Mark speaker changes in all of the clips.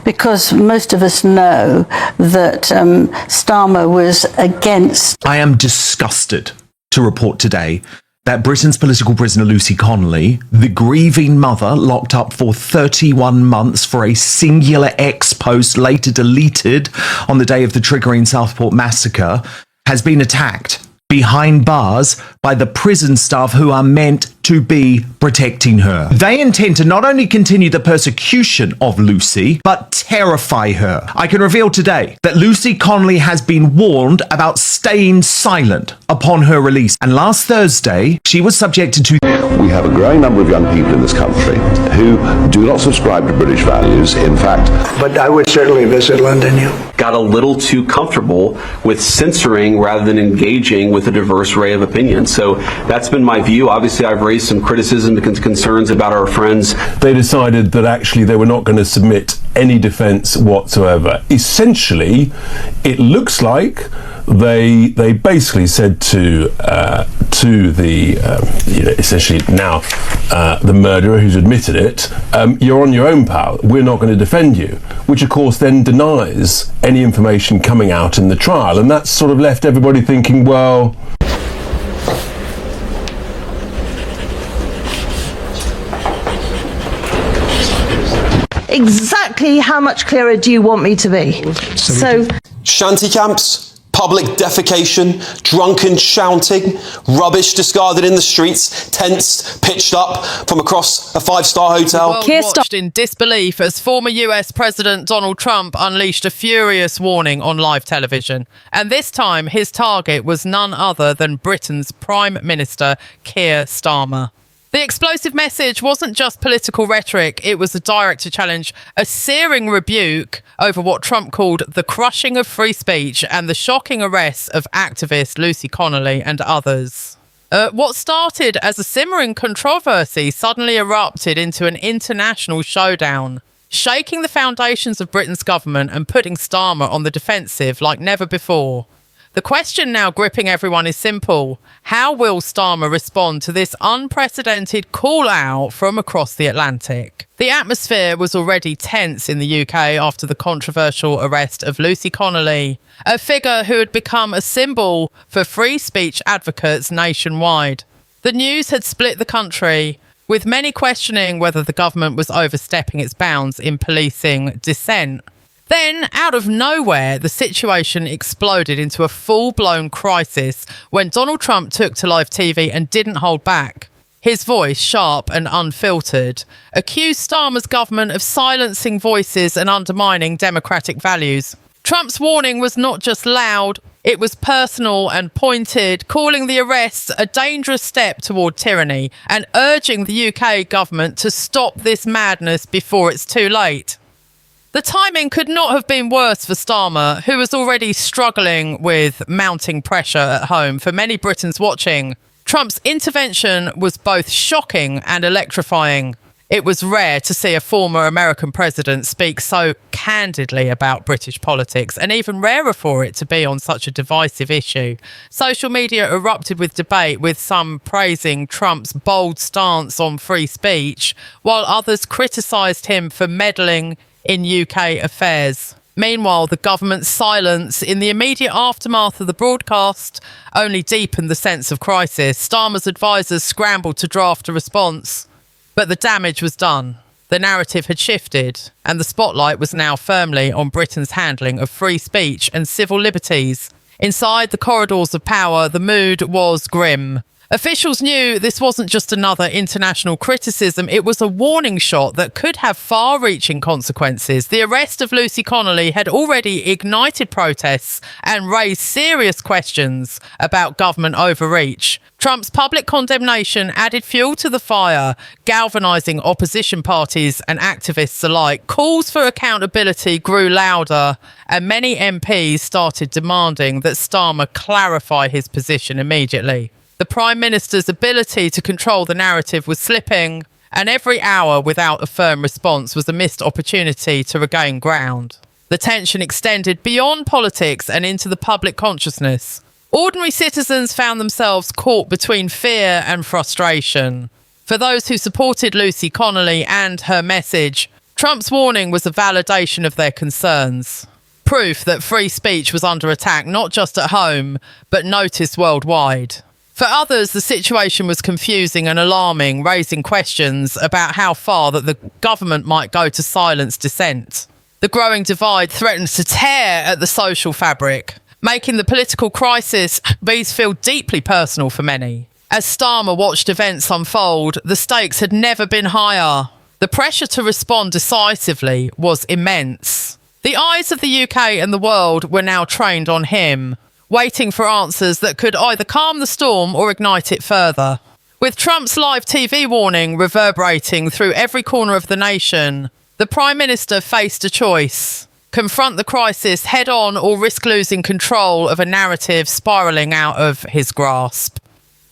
Speaker 1: because most of us know that Starmer was against.
Speaker 2: I am disgusted to report today that Britain's political prisoner Lucy Connelly, the grieving mother locked up for 31 months for a singular X post later deleted on the day of the triggering Southport massacre, has been attacked behind bars by the prison staff who are meant to be protecting her. They intend to not only continue the persecution of Lucy, but terrify her. I can reveal today that Lucy Connelly has been warned about staying silent upon her release. And last Thursday, she was subjected to...
Speaker 3: We have a growing number of young people in this country who do not subscribe to British values. In fact...
Speaker 4: But I would certainly visit London,
Speaker 5: got a little too comfortable with censoring rather than engaging with a diverse array of opinions. So that's been my view. Obviously, I've raised some criticism and concerns about our friends.
Speaker 6: They decided that actually they were not going to submit any defence whatsoever. Essentially, it looks like they basically said to the essentially now the murderer who's admitted it, you're on your own, pal. We're not going to defend you, which of course then denies any information coming out in the trial, and that's sort of left everybody thinking, well.
Speaker 7: Exactly how much clearer do you want me to be? So
Speaker 8: shanty camps, public defecation, drunken shouting, rubbish discarded in the streets, tents pitched up from across a five-star hotel.
Speaker 9: The world watched in disbelief as former US President Donald Trump unleashed a furious warning on live television. And this time, his target was none other than Britain's Prime Minister, Keir Starmer. The explosive message wasn't just political rhetoric, it was a direct challenge, a searing rebuke over what Trump called the crushing of free speech and the shocking arrests of activist Lucy Connelly and others. What started as a simmering controversy suddenly erupted into an international showdown, shaking the foundations of Britain's government and putting Starmer on the defensive like never before. The question now gripping everyone is simple. How will Starmer respond to this unprecedented call-out from across the Atlantic? The atmosphere was already tense in the UK after the controversial arrest of Lucy Connelly, a figure who had become a symbol for free speech advocates nationwide. The news had split the country, with many questioning whether the government was overstepping its bounds in policing dissent. Then, out of nowhere, the situation exploded into a full-blown crisis when Donald Trump took to live TV and didn't hold back. His voice, sharp and unfiltered, accused Starmer's government of silencing voices and undermining democratic values. Trump's warning was not just loud, it was personal and pointed, calling the arrests a dangerous step toward tyranny and urging the UK government to stop this madness before it's too late. The timing could not have been worse for Starmer, who was already struggling with mounting pressure at home for many Britons watching. Trump's intervention was both shocking and electrifying. It was rare to see a former American president speak so candidly about British politics, and even rarer for it to be on such a divisive issue. Social media erupted with debate, with some praising Trump's bold stance on free speech, while others criticised him for meddling in UK affairs. Meanwhile, the government's silence in the immediate aftermath of the broadcast only deepened the sense of crisis. Starmer's advisors scrambled to draft a response, but the damage was done. The narrative had shifted, and the spotlight was now firmly on Britain's handling of free speech and civil liberties. Inside the corridors of power, the mood was grim. Officials knew this wasn't just another international criticism, it was a warning shot that could have far-reaching consequences. The arrest of Lucy Connelly had already ignited protests and raised serious questions about government overreach. Trump's public condemnation added fuel to the fire, galvanising opposition parties and activists alike. Calls for accountability grew louder, and many MPs started demanding that Starmer clarify his position immediately. The Prime Minister's ability to control the narrative was slipping, and every hour without a firm response was a missed opportunity to regain ground. The tension extended beyond politics and into the public consciousness. Ordinary citizens found themselves caught between fear and frustration. For those who supported Lucy Connelly and her message, Trump's warning was a validation of their concerns. Proof that free speech was under attack not just at home, but noticed worldwide. For others, the situation was confusing and alarming, raising questions about how far that the government might go to silence dissent. The growing divide threatens to tear at the social fabric, making the political crisis feel deeply personal for many. As Starmer watched events unfold, the stakes had never been higher. The pressure to respond decisively was immense. The eyes of the UK and the world were now trained on him, waiting for answers that could either calm the storm or ignite it further. With Trump's live TV warning reverberating through every corner of the nation, the Prime Minister faced a choice: confront the crisis head on or risk losing control of a narrative spiralling out of his grasp.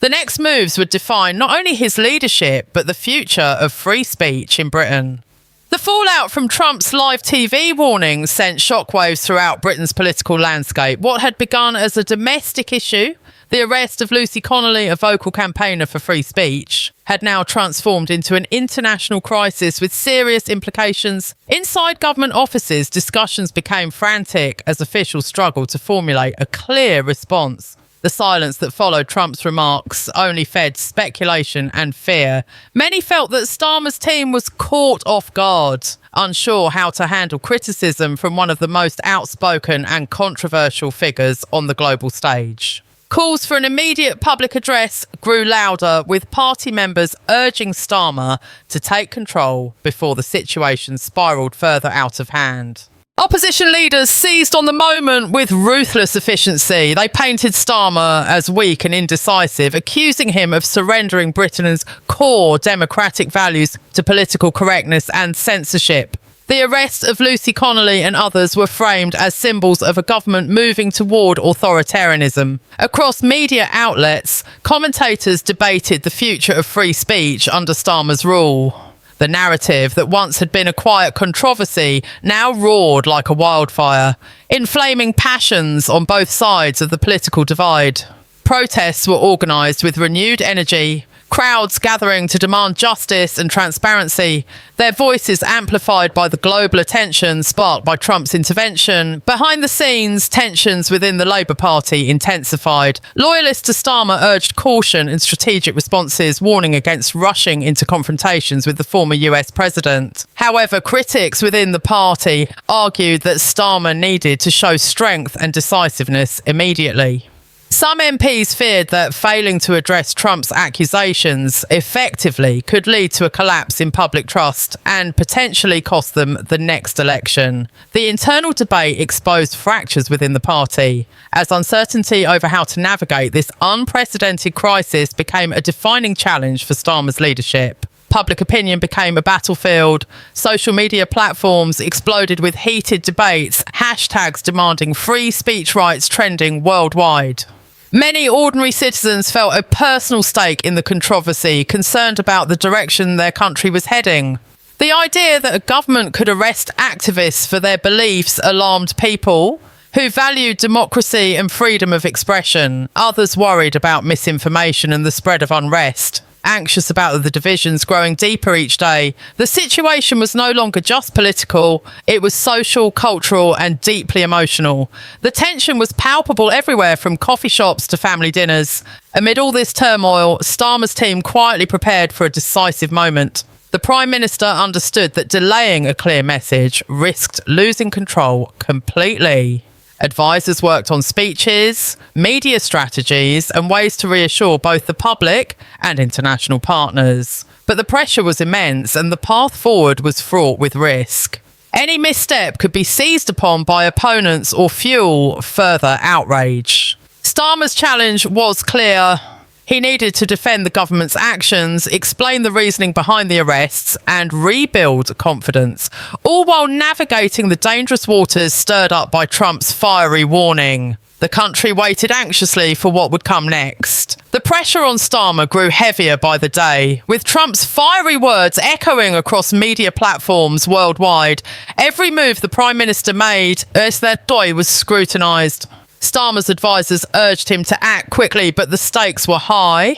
Speaker 9: The next moves would define not only his leadership, but the future of free speech in Britain. The fallout from Trump's live TV warning sent shockwaves throughout Britain's political landscape. What had begun as a domestic issue, the arrest of Lucy Connelly, a vocal campaigner for free speech, had now transformed into an international crisis with serious implications. Inside government offices, discussions became frantic as officials struggled to formulate a clear response. The silence that followed Trump's remarks only fed speculation and fear. Many felt that Starmer's team was caught off guard, unsure how to handle criticism from one of the most outspoken and controversial figures on the global stage. Calls for an immediate public address grew louder, with party members urging Starmer to take control before the situation spiralled further out of hand. Opposition leaders seized on the moment with ruthless efficiency. They painted Starmer as weak and indecisive, accusing him of surrendering Britain's core democratic values to political correctness and censorship. The arrest of Lucy Connolly and others were framed as symbols of a government moving toward authoritarianism. Across media outlets, commentators debated the future of free speech under Starmer's rule. The narrative that once had been a quiet controversy now roared like a wildfire, inflaming passions on both sides of the political divide. Protests were organised with renewed energy, crowds gathering to demand justice and transparency, their voices amplified by the global attention sparked by Trump's intervention. Behind the scenes, tensions within the Labour Party intensified. Loyalists to Starmer urged caution in strategic responses, warning against rushing into confrontations with the former US president. However, critics within the party argued that Starmer needed to show strength and decisiveness immediately. Some MPs feared that failing to address Trump's accusations effectively could lead to a collapse in public trust and potentially cost them the next election. The internal debate exposed fractures within the party, as uncertainty over how to navigate this unprecedented crisis became a defining challenge for Starmer's leadership. Public opinion became a battlefield. Social media platforms exploded with heated debates, hashtags demanding free speech rights trending worldwide. Many ordinary citizens felt a personal stake in the controversy, concerned about the direction their country was heading. The idea that a government could arrest activists for their beliefs alarmed people who valued democracy and freedom of expression. Others worried about misinformation and the spread of unrest. Anxious about the divisions growing deeper each day, the situation was no longer just political, it was social, cultural and deeply emotional. The tension was palpable everywhere, from coffee shops to family dinners. Amid all this turmoil, Starmer's team quietly prepared for a decisive moment. The Prime Minister understood that delaying a clear message risked losing control completely. Advisors worked on speeches, media strategies and ways to reassure both the public and international partners. But the pressure was immense and the path forward was fraught with risk. Any misstep could be seized upon by opponents or fuel further outrage. Starmer's challenge was clear. He needed to defend the government's actions, explain the reasoning behind the arrests, and rebuild confidence, all while navigating the dangerous waters stirred up by Trump's fiery warning. The country waited anxiously for what would come next. The pressure on Starmer grew heavier by the day, with Trump's fiery words echoing across media platforms worldwide. Every move the Prime Minister made, was scrutinised. Starmer's advisors urged him to act quickly, but the stakes were high.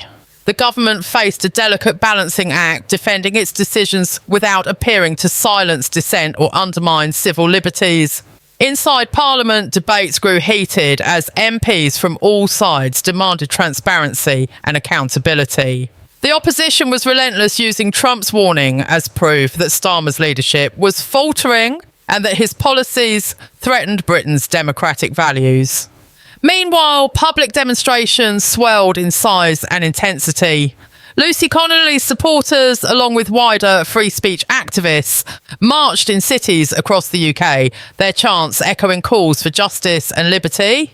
Speaker 9: The government faced a delicate balancing act, defending its decisions without appearing to silence dissent or undermine civil liberties. Inside Parliament, debates grew heated as MPs from all sides demanded transparency and accountability. The opposition was relentless, using Trump's warning as proof that Starmer's leadership was faltering and that his policies threatened Britain's democratic values. Meanwhile, public demonstrations swelled in size and intensity. Lucy Connelly's supporters, along with wider free speech activists, marched in cities across the UK, their chants echoing calls for justice and liberty.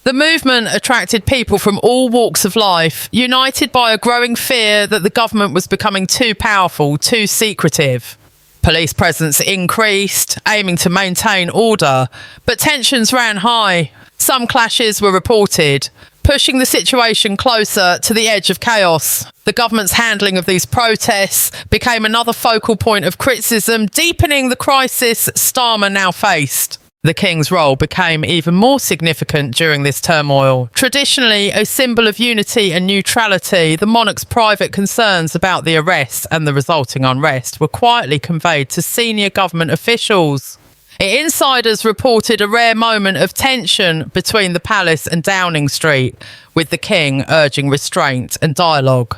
Speaker 9: The movement attracted people from all walks of life, united by a growing fear that the government was becoming too powerful, too secretive. Police presence increased, aiming to maintain order, but tensions ran high. Some clashes were reported, pushing the situation closer to the edge of chaos. The government's handling of these protests became another focal point of criticism, deepening the crisis Starmer now faced. The King's role became even more significant during this turmoil. Traditionally a symbol of unity and neutrality, the monarch's private concerns about the arrests and the resulting unrest were quietly conveyed to senior government officials. Insiders reported a rare moment of tension between the palace and Downing Street, with the King urging restraint and dialogue.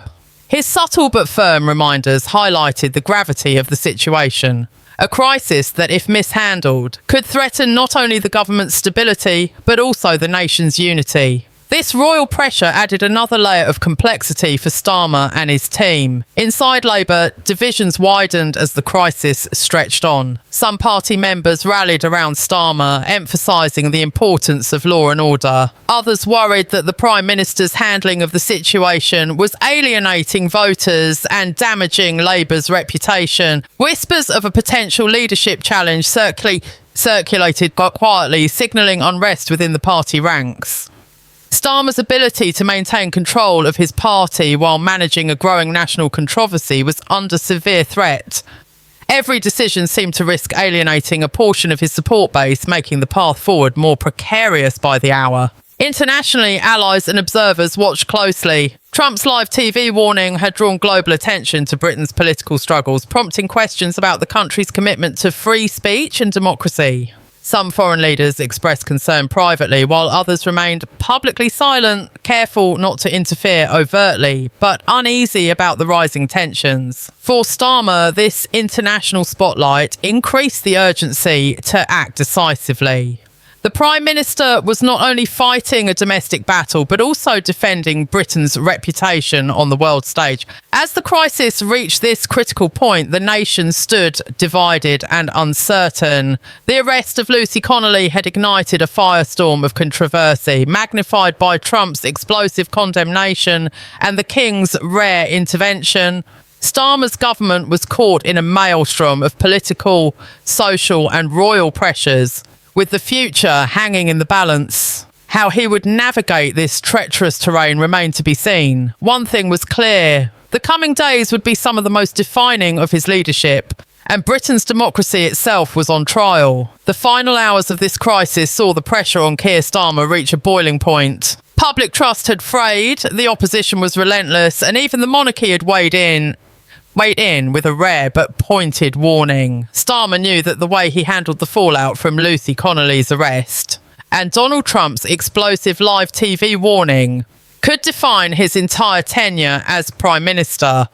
Speaker 9: His subtle but firm reminders highlighted the gravity of the situation, a crisis that, if mishandled, could threaten not only the government's stability, but also the nation's unity. This royal pressure added another layer of complexity for Starmer and his team. Inside Labour, divisions widened as the crisis stretched on. Some party members rallied around Starmer, emphasising the importance of law and order. Others worried that the Prime Minister's handling of the situation was alienating voters and damaging Labour's reputation. Whispers of a potential leadership challenge circulated quietly, signalling unrest within the party ranks. Starmer's ability to maintain control of his party while managing a growing national controversy was under severe threat. Every decision seemed to risk alienating a portion of his support base, making the path forward more precarious by the hour. Internationally, allies and observers watched closely. Trump's live TV warning had drawn global attention to Britain's political struggles, prompting questions about the country's commitment to free speech and democracy. Some foreign leaders expressed concern privately, while others remained publicly silent, careful not to interfere overtly, but uneasy about the rising tensions. For Starmer, this international spotlight increased the urgency to act decisively. The Prime Minister was not only fighting a domestic battle, but also defending Britain's reputation on the world stage. As the crisis reached this critical point, the nation stood divided and uncertain. The arrest of Lucy Connelly had ignited a firestorm of controversy, magnified by Trump's explosive condemnation and the King's rare intervention. Starmer's government was caught in a maelstrom of political, social and royal pressures, with the future hanging in the balance. How he would navigate this treacherous terrain remained to be seen. One thing was clear: the coming days would be some of the most defining of his leadership, and Britain's democracy itself was on trial. The final hours of this crisis saw the pressure on Keir Starmer reach a boiling point. Public trust had frayed, the opposition was relentless, and even the monarchy had weighed in with a rare but pointed warning. Starmer knew that the way he handled the fallout from Lucy Connelly's arrest and Donald Trump's explosive live TV warning could define his entire tenure as Prime Minister.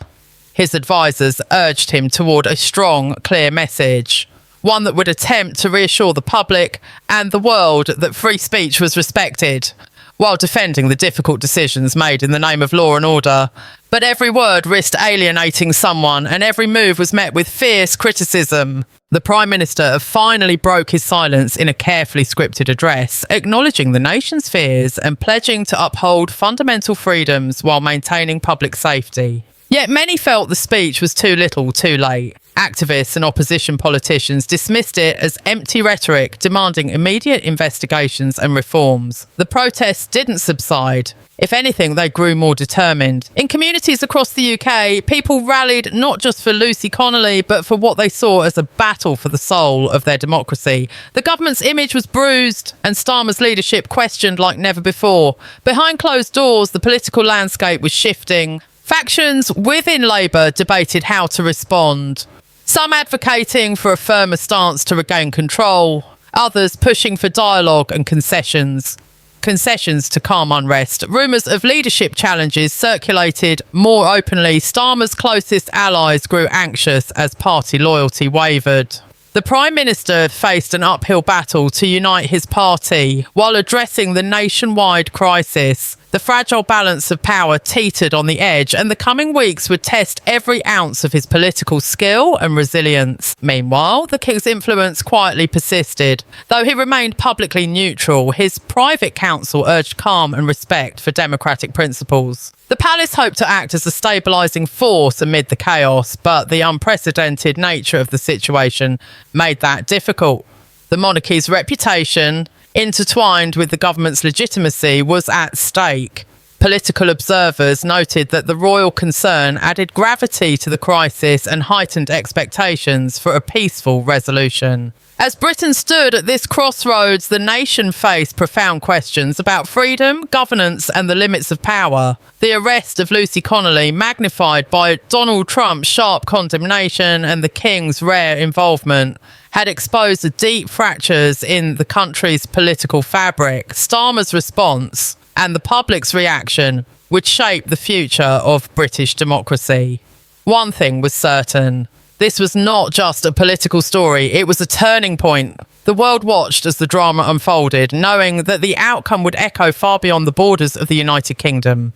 Speaker 9: His advisors urged him toward a strong, clear message, one that would attempt to reassure the public and the world that free speech was respected, while defending the difficult decisions made in the name of law and order. But every word risked alienating someone, and every move was met with fierce criticism. The Prime Minister finally broke his silence in a carefully scripted address, acknowledging the nation's fears and pledging to uphold fundamental freedoms while maintaining public safety. Yet many felt the speech was too little, too late. Activists and opposition politicians dismissed it as empty rhetoric, demanding immediate investigations and reforms. The protests didn't subside. If anything, they grew more determined. In communities across the UK, people rallied not just for Lucy Connolly, but for what they saw as a battle for the soul of their democracy. The government's image was bruised and Starmer's leadership questioned like never before. Behind closed doors, the political landscape was shifting. Factions within Labour debated how to respond, some advocating for a firmer stance to regain control, others pushing for dialogue and concessions to calm unrest. Rumours of leadership challenges circulated more openly. Starmer's closest allies grew anxious as party loyalty wavered. The Prime Minister faced an uphill battle to unite his party while addressing the nationwide crisis. The fragile balance of power teetered on the edge, and the coming weeks would test every ounce of his political skill and resilience. Meanwhile, the King's influence quietly persisted. Though he remained publicly neutral, his private council urged calm and respect for democratic principles. The palace hoped to act as a stabilising force amid the chaos, but the unprecedented nature of the situation made that difficult. The monarchy's reputation, intertwined with the government's legitimacy, was at stake. Political observers noted that the royal concern added gravity to the crisis and heightened expectations for a peaceful resolution. As Britain stood at this crossroads, the nation faced profound questions about freedom, governance, and the limits of power. The arrest of Lucy Connelly, magnified by Donald Trump's sharp condemnation and the King's rare involvement, had exposed the deep fractures in the country's political fabric. Starmer's response and the public's reaction would shape the future of British democracy. One thing was certain: this was not just a political story, it was a turning point. The world watched as the drama unfolded, knowing that the outcome would echo far beyond the borders of the United Kingdom.